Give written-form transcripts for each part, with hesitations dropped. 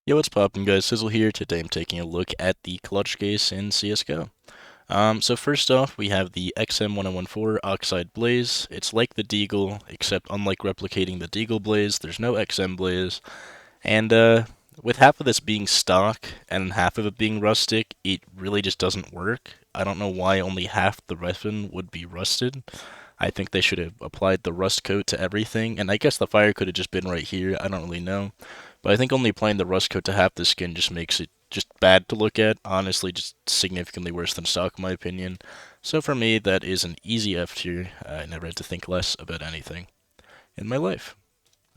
Yo, what's poppin', guys? Sizzle here. Today I'm taking a look at the clutch case in CSGO. So first off, we have the XM1014 Oxide Blaze. It's like the Deagle, except unlike replicating the Deagle Blaze, there's no XM Blaze. And with half of this being stock and half of it being rustic, it really just doesn't work. I don't know why only half the weapon would be rusted. I think they should have applied the rust coat to everything, and I guess the fire could have just been right here. I don't really know. But I think only applying the rust coat to half the skin just makes it just bad to look at. Honestly, just significantly worse than stock, in my opinion. So for me, that is an easy F tier. I never had to think less about anything in my life.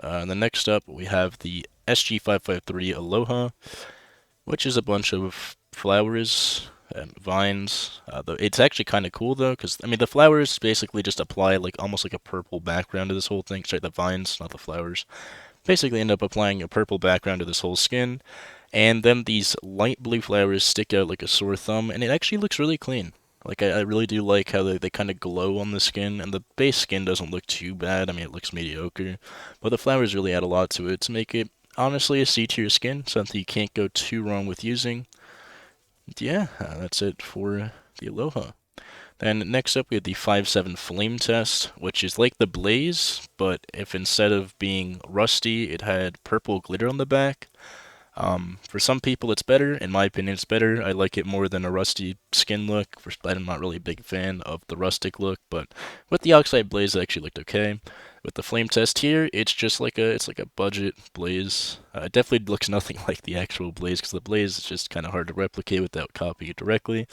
And then next up, we have the SG553 Aloha, which is a bunch of flowers and vines. It's actually kind of cool though, because I mean the flowers basically just apply like almost like a purple background to this whole thing. Sorry, the vines, not the flowers. Basically, end up applying a purple background to this whole skin, and then these light blue flowers stick out like a sore thumb, and it actually looks really clean. Like I really do like how they kind of glow on the skin, and the base skin doesn't look too bad. I mean, it looks mediocre, but the flowers really add a lot to it to make it honestly a C tier skin, something you can't go too wrong with using. Yeah, that's it for the Aloha. Then next up we have the 5.7 Flame Test, which is like the Blaze, but if instead of being rusty, it had purple glitter on the back. For some people it's better. In my opinion, it's better. I like it more than a rusty skin look. I'm not really a big fan of the rustic look, but with the Oxide Blaze, it actually looked okay. With the Flame Test here, it's like a budget Blaze. It definitely looks nothing like the actual Blaze because the Blaze is just kind of hard to replicate without copying it directly.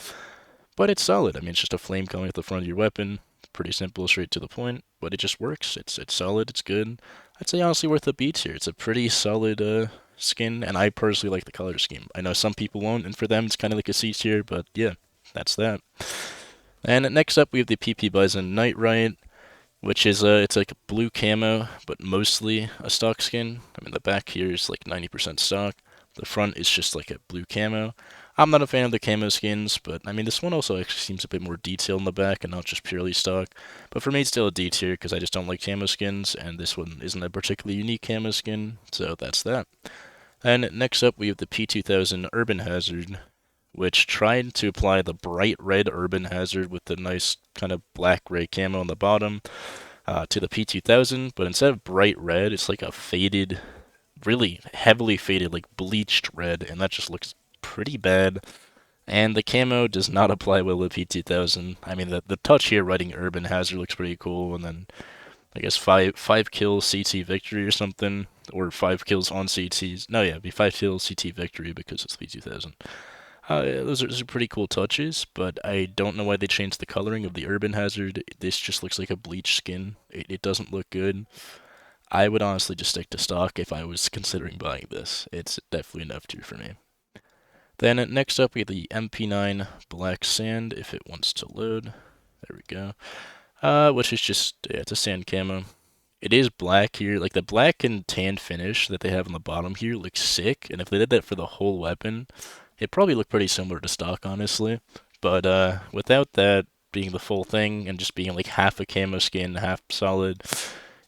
But it's solid. I mean, it's just a flame coming at the front of your weapon. Pretty simple, straight to the point, but it just works. It's solid. It's good. I'd say honestly worth the beats here. It's a pretty solid skin, and I personally like the color scheme. I know some people won't, and for them it's kind of like a C tier, but yeah, that's that. And next up we have the PP Bison Knight, which is it's like a blue camo, but mostly a stock skin. I mean, the back here is like 90% stock. The front is just like a blue camo. I'm not a fan of the camo skins, but I mean, this one also actually seems a bit more detailed in the back and not just purely stock. But for me, it's still a D tier because I just don't like camo skins, and this one isn't a particularly unique camo skin, so that's that. And next up, we have the P2000 Urban Hazard, which tried to apply the bright red Urban Hazard with the nice kind of black gray camo on the bottom to the P2000, but instead of bright red, it's like a faded, really heavily faded, like bleached red, and that just looks pretty bad. And the camo does not apply well to P2000. I mean, the touch here writing Urban Hazard looks pretty cool, and then I guess five kills CT victory or something, or 5 kills on CTs. No, yeah, it'd be 5 kills CT victory because it's P2000. Those are pretty cool touches, but I don't know why they changed the coloring of the Urban Hazard. This just looks like a bleached skin. It doesn't look good. I would honestly just stick to stock if I was considering buying this. It's definitely enough tier for me. Then next up we have the MP9 Black Sand, if it wants to load. There we go. Which is just, yeah, it's a sand camo. It is black here. Like the black and tan finish that they have on the bottom here looks sick, and if they did that for the whole weapon, it probably looked pretty similar to stock, honestly. But without that being the full thing and just being like half a camo skin, half solid,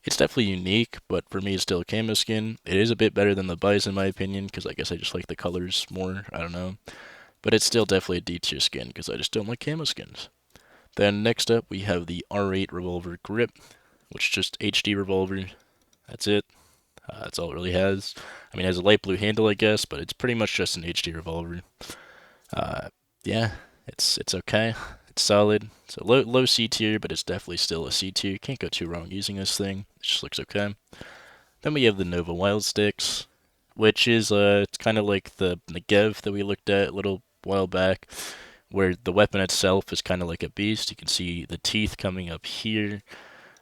it's definitely unique, but for me, it's still a camo skin. It is a bit better than the Bison, in my opinion, because I guess I just like the colors more. I don't know. But it's still definitely a D tier skin, because I just don't like camo skins. Then next up, we have the R8 Revolver Grip, which is just HD Revolver. That's it. That's all it really has. I mean, it has a light blue handle, I guess, but it's pretty much just an HD Revolver. Uh, yeah, it's okay. It's solid. It's a low C tier, but it's definitely still a C tier. You can't go too wrong using this thing. It just looks okay. Then we have the Nova Wild Sticks, which is it's kind of like the Negev that we looked at a little while back, where the weapon itself is kind of like a beast. You can see the teeth coming up here.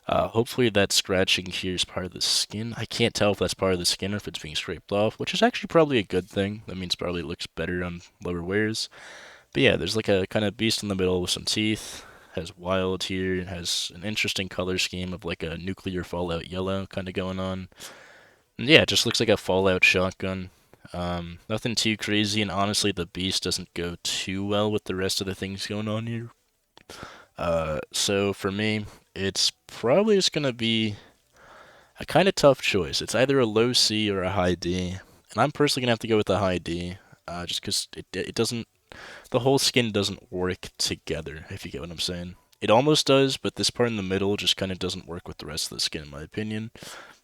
Hopefully that scratching here is part of the skin. I can't tell if that's part of the skin or if it's being scraped off, which is actually probably a good thing. That means probably it looks better on lower wears. But yeah, there's like a kind of beast in the middle with some teeth. Has wild here. It has an interesting color scheme of like a nuclear fallout yellow kind of going on. And yeah, it just looks like a fallout shotgun. Nothing too crazy, and honestly, the beast doesn't go too well with the rest of the things going on here. So for me, it's probably just gonna be a kind of tough choice. It's either a low C or a high D, And I'm personally gonna have to go with the high D, just because it doesn't, the whole skin doesn't work together, if you get what I'm saying. It almost does, but this part in the middle just kind of doesn't work with the rest of the skin, in my opinion.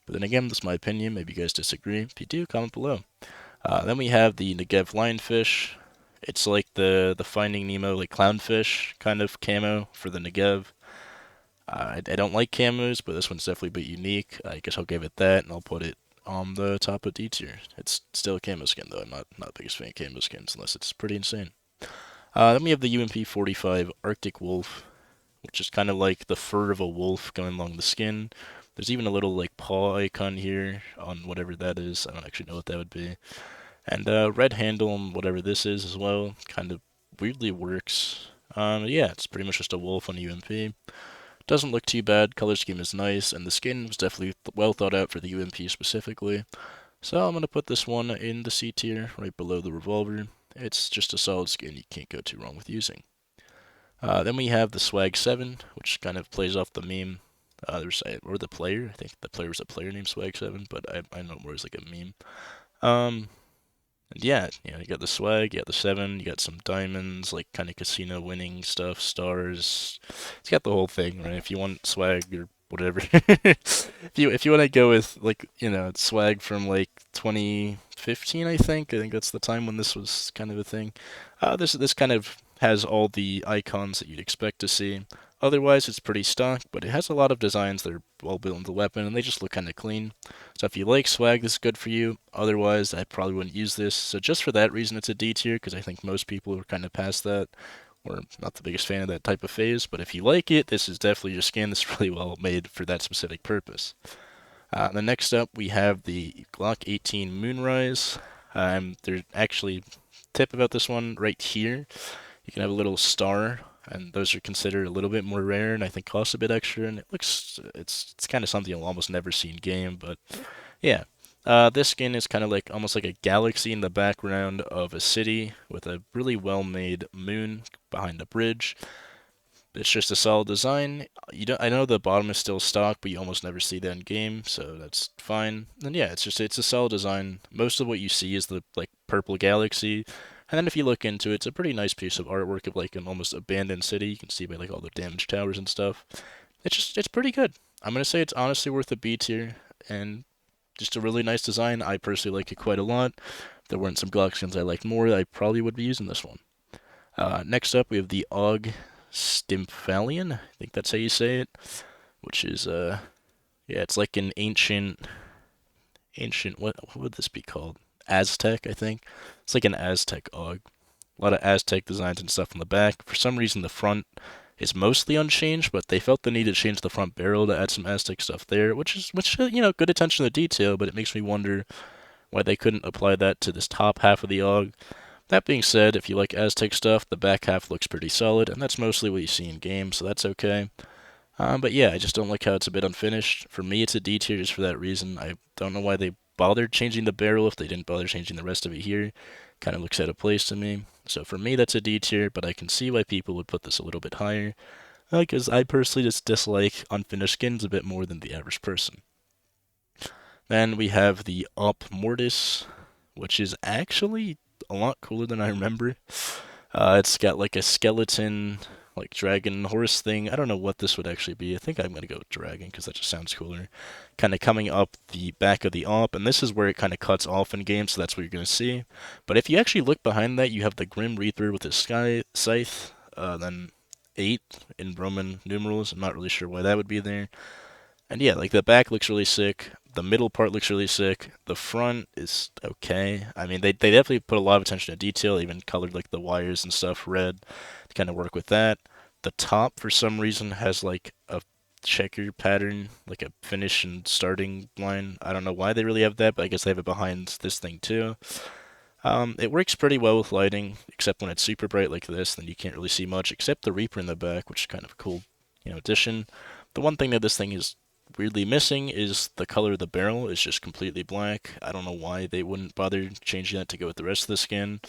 But then again, that's my opinion. Maybe you guys disagree. If you do, comment below. Then we have the Negev Lionfish. It's like the Finding Nemo, like clownfish kind of camo for the Negev. I don't like camos, but this one's definitely a bit unique. I guess I'll give it that, and I'll put it on the top of D tier. It's still a camo skin, though. I'm not the biggest fan of camo skins, unless it's pretty insane. Then we have the UMP45 Arctic Wolf, which is kind of like the fur of a wolf going along the skin. There's even a little like paw icon here on whatever that is. I don't actually know what that would be. And red handle on whatever this is as well. Kind of weirdly works. Yeah, it's pretty much just a wolf on UMP. Doesn't look too bad. Color scheme is nice, and the skin was definitely well thought out for the UMP specifically. So I'm gonna put this one in the C tier, right below the Revolver. It's just a solid skin you can't go too wrong with using. Then we have the SwagSeven, which kind of plays off the meme. Or the player. I think the player was a player named SwagSeven, but I know more as like a meme. And yeah, you got the swag, you got the 7, you got some diamonds, like kind of casino winning stuff, stars. It's got the whole thing, right? If you want swag or whatever, if you want to go with like swag from like 2015, I think that's the time when this was kind of a thing. This kind of has all the icons that you'd expect to see. Otherwise, it's pretty stock, but it has a lot of designs that are well built into the weapon, and they just look kind of clean. So if you like swag, this is good for you. Otherwise, I probably wouldn't use this. So just for that reason, it's a D tier, because I think most people are kind of past that, or not the biggest fan of that type of phase. But if you like it, this is definitely your skin. This is really well made for that specific purpose. Then next up, we have the Glock 18 Moonrise. There's actually tip about this one right here. You can have a little star, and those are considered a little bit more rare, and I think cost a bit extra. And it's kind of something you'll almost never see in game, but yeah. This skin is kind of like almost like a galaxy in the background of a city with a really well-made moon behind a bridge. It's just a solid design. I know the bottom is still stock, but you almost never see that in game, so that's fine. And yeah, it's a solid design. Most of what you see is the like purple galaxy, and then if you look into it, it's a pretty nice piece of artwork of like an almost abandoned city. You can see by like all the damaged towers and stuff. It's pretty good. I'm gonna say it's honestly worth a B tier, and just a really nice design. I personally like it quite a lot. If there weren't some Glock skins I liked more, I probably would be using this one. Next up, we have the AUG Stimpfalion. I think that's how you say it. Which is yeah, it's like an ancient. What would this be called? Aztec, I think. It's like an Aztec AUG. A lot of Aztec designs and stuff on the back. For some reason, the front is mostly unchanged, but they felt the need to change the front barrel to add some Aztec stuff there, which good attention to detail. But it makes me wonder why they couldn't apply that to this top half of the AUG. That being said, if you like Aztec stuff, the back half looks pretty solid, and that's mostly what you see in game, so that's okay. But yeah, I just don't like how it's a bit unfinished. For me, it's a D tier just for that reason. I don't know why they bothered changing the barrel if they didn't bother changing the rest of it here. Kind of looks out of place to me. So for me, that's a D tier, but I can see why people would put this a little bit higher. Because I personally just dislike unfinished skins a bit more than the average person. Then we have the Op Mortis, which is actually a lot cooler than I remember. It's got like a skeleton, like dragon horse thing. I don't know what this would actually be. I think I'm gonna go with dragon because that just sounds cooler. Kind of coming up the back of the op, and this is where it kind of cuts off in game, so that's what you're gonna see. But if you actually look behind that, you have the Grim Reaper with his sky scythe. Then 8 in Roman numerals. I'm not really sure why that would be there. And yeah, like the back looks really sick. The middle part looks really sick. The front is okay. I mean, they definitely put a lot of attention to detail, even colored like the wires and stuff red to kind of work with that. The top, for some reason, has like a checker pattern, like a finish and starting line. I don't know why they really have that, but I guess they have it behind this thing too. It works pretty well with lighting, except when it's super bright like this, then you can't really see much, except the Reaper in the back, which is kind of a cool, addition. The one thing that this thing is weirdly missing is the color of the barrel is just completely black. I don't know why they wouldn't bother changing that to go with the rest of the skin.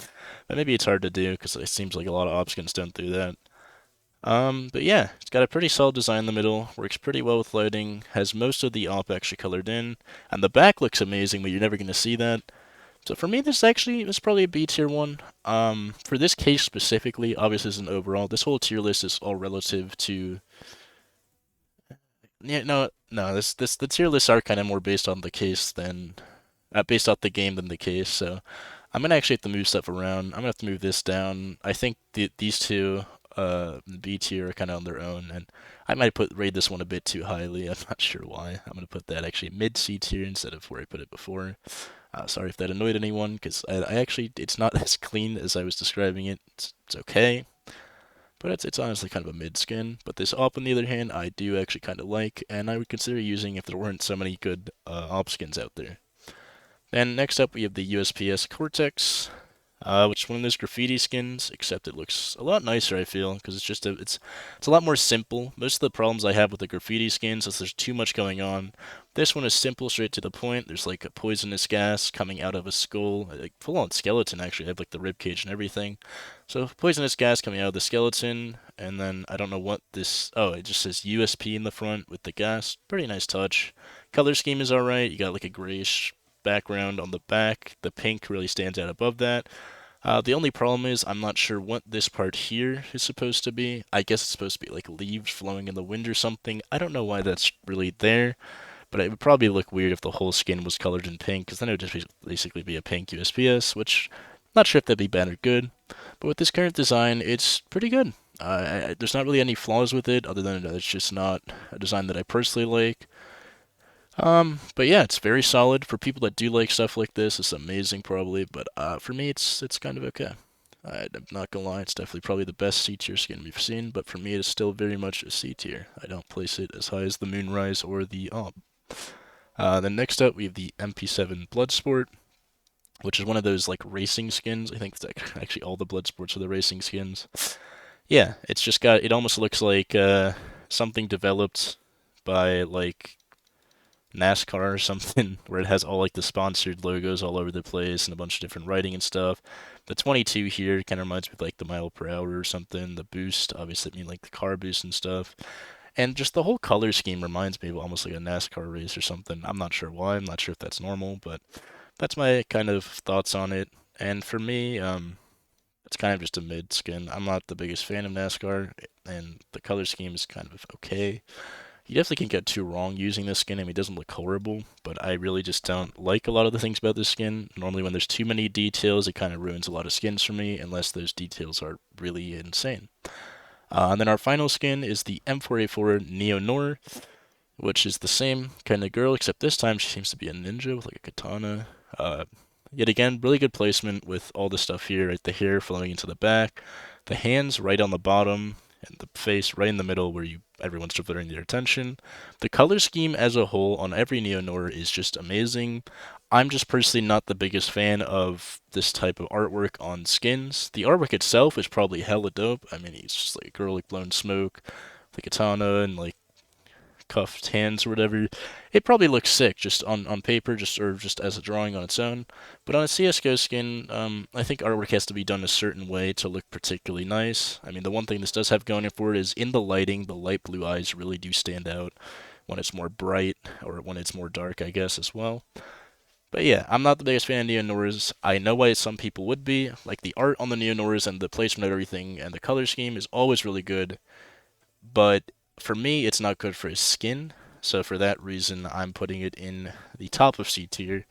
But maybe it's hard to do because it seems like a lot of op skins don't do that. But yeah, it's got a pretty solid design in the middle, works pretty well with lighting, has most of the op actually colored in, and the back looks amazing, but you're never going to see that. So for me, this probably a B tier one. For this case specifically, obviously as an overall, this whole tier list is all relative to. Yeah, no. The tier lists are kind of more based on the case than based off the game than the case. So I'm gonna actually have to move stuff around. I'm gonna have to move this down. I think these two, B tier, are kind of on their own, and I might rate this one a bit too highly. I'm not sure why. I'm gonna put that actually mid C tier instead of where I put it before. Sorry if that annoyed anyone, because I actually it's not as clean as I was describing it. It's okay, but it's honestly kind of a mid skin. But this op, on the other hand, I do actually kind of like, and I would consider using if there weren't so many good op skins out there. And next up, we have the USPS Cortex, which is one of those graffiti skins, except it looks a lot nicer, I feel, because it's a lot more simple. Most of the problems I have with the graffiti skins is there's too much going on. This one is simple, straight to the point. There's like a poisonous gas coming out of a skull, like full-on skeleton actually. I have like the rib cage and everything. So poisonous gas coming out of the skeleton, and then I don't know what this. Oh, it just says USP in the front with the gas. Pretty nice touch. Color scheme is alright. You got like a grayish background on the back. The pink really stands out above that. The only problem is I'm not sure what this part here is supposed to be. I guess it's supposed to be like leaves flowing in the wind or something. I don't know why that's really there, but it would probably look weird if the whole skin was colored in pink, because then it would just basically be a pink USPS, which I'm not sure if that'd be bad or good. But with this current design, it's pretty good. There's not really any flaws with it, other than it's just not a design that I personally like. But yeah, it's very solid for people that do like stuff like this. It's amazing, probably, but for me, it's kind of okay. I'm not gonna lie, it's definitely probably the best C tier skin we've seen, but for me, it is still very much a C tier. I don't place it as high as the Moonrise or the Ob. Then next up, we have the MP7 Bloodsport, which is one of those like racing skins. I think it's actually all the Bloodsports are the racing skins. Yeah, it's just got. It almost looks like something developed by like NASCAR or something, where it has all like the sponsored logos all over the place and a bunch of different writing and stuff. The 22 here kind of reminds me of like the mile per hour or something. The boost, obviously, I mean like the car boost and stuff. And just the whole color scheme reminds me of almost like a NASCAR race or something. I'm not sure why. I'm not sure if that's normal, but that's my kind of thoughts on it. And for me, it's kind of just a mid skin. I'm not the biggest fan of NASCAR, and the color scheme is kind of okay. You definitely can't get too wrong using this skin. I mean, it doesn't look horrible, but I really just don't like a lot of the things about this skin. Normally, when there's too many details, it kind of ruins a lot of skins for me, unless those details are really insane. And then our final skin is the M4A4 Neonor, which is the same kind of girl, except this time she seems to be a ninja with like a katana. Uh, Yet again, really good placement with all the stuff here, right? The hair flowing into the back, the hands right on the bottom, and the face right in the middle where everyone's diverting their attention. The color scheme as a whole on every Neonor is just amazing. I'm just personally not the biggest fan of this type of artwork on skins. The artwork itself is probably hella dope. I mean, he's just like a girl like blowing smoke, the katana, and like cuffed hands or whatever. It probably looks sick just on paper, just as a drawing on its own. But on a CSGO skin, I think artwork has to be done a certain way to look particularly nice. I mean, the one thing this does have going for it is in the lighting, the light blue eyes really do stand out when it's more bright or when it's more dark, I guess, as well. But yeah, I'm not the biggest fan of Neonoras. I know why some people would be. Like, the art on the Neonoras and the placement of everything and the color scheme is always really good. But for me, it's not good for his skin. So for that reason, I'm putting it in the top of C tier.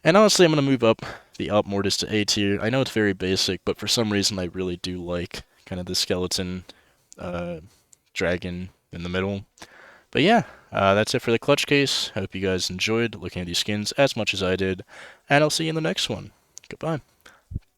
And honestly, I'm going to move up the Up Mortise to A tier. I know it's very basic, but for some reason, I really do like kind of the skeleton uh, dragon in the middle. But yeah, that's it for the clutch case. I hope you guys enjoyed looking at these skins as much as I did. And I'll see you in the next one. Goodbye.